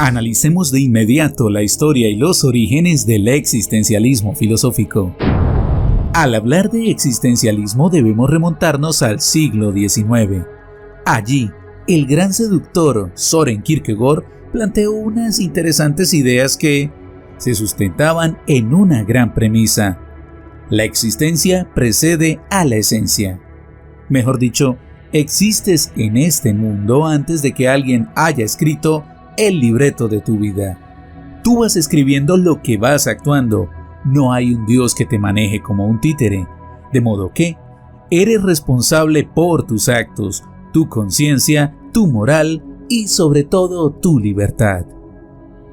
Analicemos de inmediato la historia y los orígenes del existencialismo filosófico. Al hablar de existencialismo debemos remontarnos al siglo XIX. Allí, el gran seductor Søren Kierkegaard planteó unas interesantes ideas que se sustentaban en una gran premisa. La existencia precede a la esencia. Mejor dicho, existes en este mundo antes de que alguien haya escrito el libreto de tu vida. Tú vas escribiendo lo que vas actuando. No hay un Dios que te maneje como un títere. De modo que eres responsable por tus actos, tu conciencia, tu moral y sobre todo tu libertad.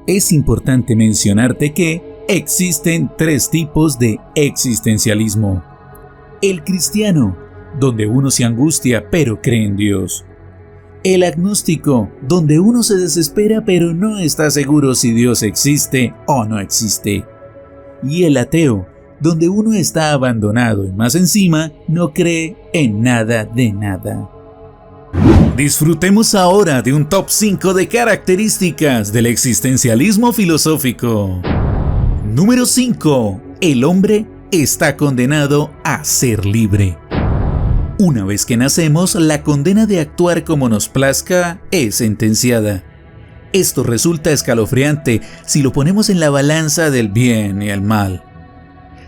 Es importante mencionarte que existen 3 tipos de existencialismo. El cristiano, donde uno se angustia pero cree en Dios. El agnóstico, donde uno se desespera pero no está seguro si Dios existe o no existe. Y el ateo, donde uno está abandonado y más encima no cree en nada de nada. Disfrutemos ahora de un top 5 de características del existencialismo filosófico. Número 5. El hombre está condenado a ser libre. Una vez que nacemos, la condena de actuar como nos plazca es sentenciada. Esto resulta escalofriante si lo ponemos en la balanza del bien y el mal.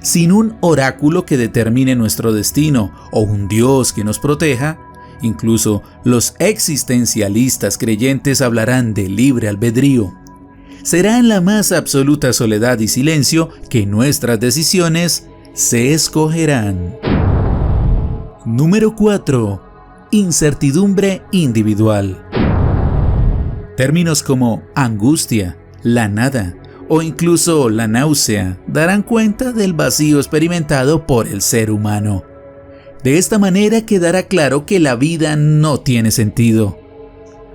Sin un oráculo que determine nuestro destino o un Dios que nos proteja, incluso los existencialistas creyentes hablarán de libre albedrío. Será en la más absoluta soledad y silencio que nuestras decisiones se escogerán. Número 4. Incertidumbre individual. Términos como angustia, la nada o incluso la náusea darán cuenta del vacío experimentado por el ser humano. De esta manera quedará claro que la vida no tiene sentido.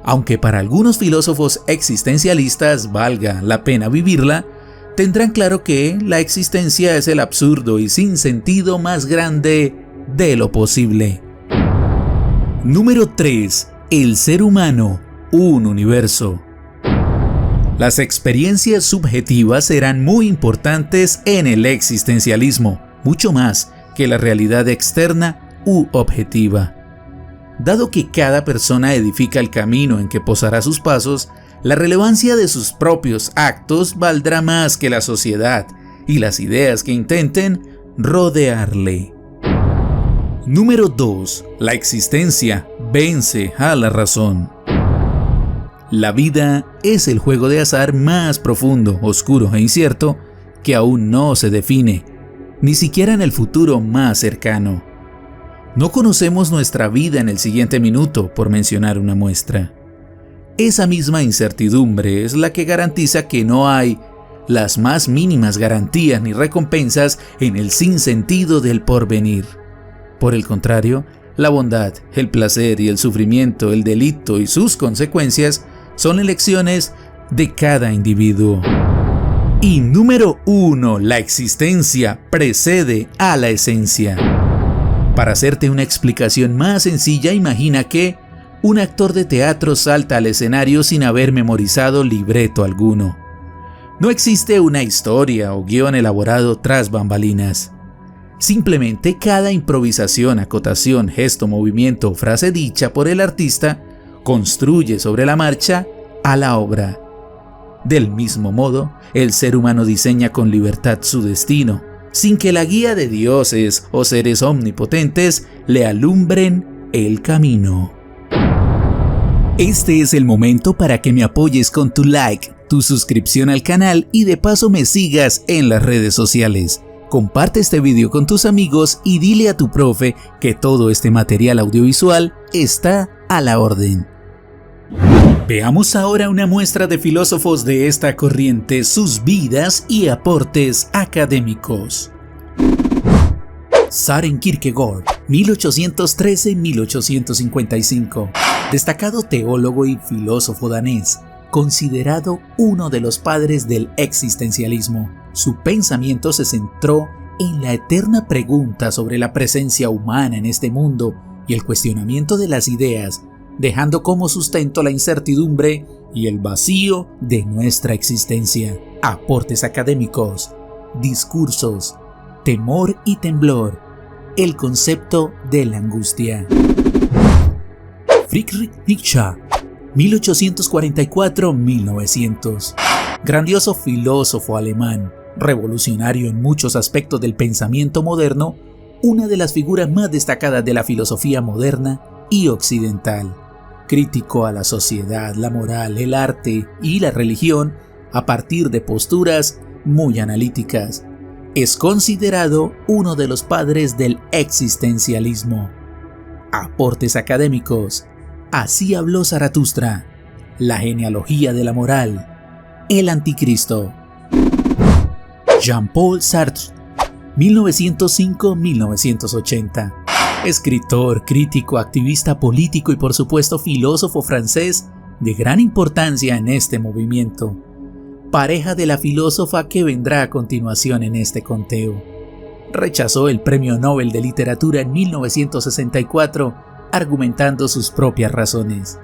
Aunque para algunos filósofos existencialistas valga la pena vivirla, tendrán claro que la existencia es el absurdo y sin sentido más grande de lo posible. Número 3. El ser humano, un universo. Las experiencias subjetivas serán muy importantes en el existencialismo, mucho más que la realidad externa u objetiva. Dado que cada persona edifica el camino en que posará sus pasos, la relevancia de sus propios actos valdrá más que la sociedad y las ideas que intenten rodearle. Número 2. La existencia vence a la razón. La vida es el juego de azar más profundo, oscuro e incierto que aún no se define, ni siquiera en el futuro más cercano. No conocemos nuestra vida en el siguiente minuto, por mencionar una muestra. Esa misma incertidumbre es la que garantiza que no hay las más mínimas garantías ni recompensas en el sinsentido del porvenir. Por el contrario, la bondad, el placer y el sufrimiento, el delito y sus consecuencias son elecciones de cada individuo. Y número 1, la existencia precede a la esencia. Para hacerte una explicación más sencilla, imagina que un actor de teatro salta al escenario sin haber memorizado libreto alguno. No existe una historia o guión elaborado tras bambalinas. Simplemente cada improvisación, acotación, gesto, movimiento o frase dicha por el artista construye sobre la marcha a la obra. Del mismo modo, el ser humano diseña con libertad su destino, sin que la guía de dioses o seres omnipotentes le alumbren el camino. Este es el momento para que me apoyes con tu like, tu suscripción al canal y de paso me sigas en las redes sociales. Comparte este video con tus amigos y dile a tu profe que todo este material audiovisual está a la orden. Veamos ahora una muestra de filósofos de esta corriente, sus vidas y aportes académicos. Søren Kierkegaard, 1813-1855. Destacado teólogo y filósofo danés, considerado uno de los padres del existencialismo. Su pensamiento se centró en la eterna pregunta sobre la presencia humana en este mundo y el cuestionamiento de las ideas dejando como sustento la incertidumbre y el vacío de nuestra existencia. Aportes académicos, discursos, temor y temblor, el concepto de la angustia. Friedrich Nietzsche, 1844-1900. Grandioso filósofo alemán, revolucionario en muchos aspectos del pensamiento moderno, una de las figuras más destacadas de la filosofía moderna y occidental. Crítico a la sociedad, la moral, el arte y la religión a partir de posturas muy analíticas. Es considerado uno de los padres del existencialismo. Aportes académicos. Así habló Zaratustra. La genealogía de la moral. El anticristo. Jean-Paul Sartre, 1905-1980. Escritor, crítico, activista político y por supuesto filósofo francés de gran importancia en este movimiento. Pareja de la filósofa que vendrá a continuación en este conteo. Rechazó el Premio Nobel de Literatura en 1964, argumentando sus propias razones.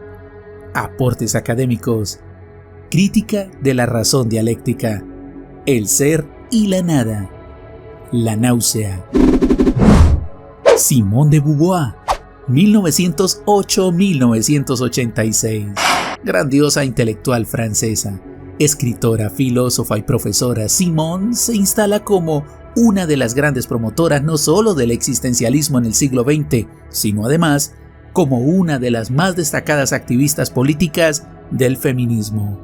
Aportes académicos. Crítica de la razón dialéctica. El ser y la nada. La náusea. Simone de Beauvoir, 1908-1986. Grandiosa intelectual francesa, escritora, filósofa y profesora, Simone se instala como una de las grandes promotoras no solo del existencialismo en el siglo XX, sino además como una de las más destacadas activistas políticas del feminismo.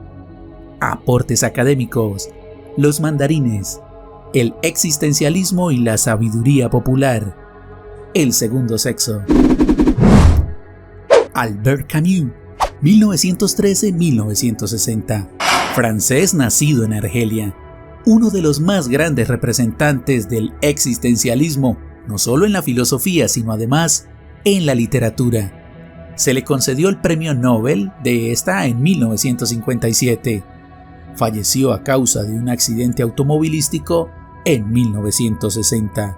Aportes académicos. Los mandarines. El existencialismo y la sabiduría popular. El segundo sexo. Albert Camus, 1913-1960. Francés nacido en Argelia. Uno de los más grandes representantes del existencialismo, no solo en la filosofía, sino además en la literatura. Se le concedió el Premio Nobel de esta en 1957. Falleció a causa de un accidente automovilístico en 1960.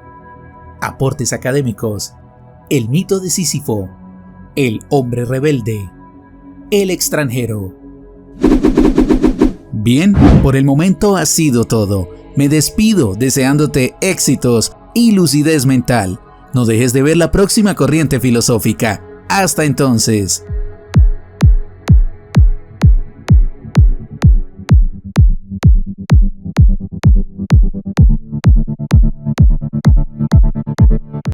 Aportes académicos. El mito de Sísifo. El hombre rebelde. El extranjero. Bien, por el momento ha sido todo. Me despido deseándote éxitos y lucidez mental. No dejes de ver la próxima corriente filosófica. Hasta entonces.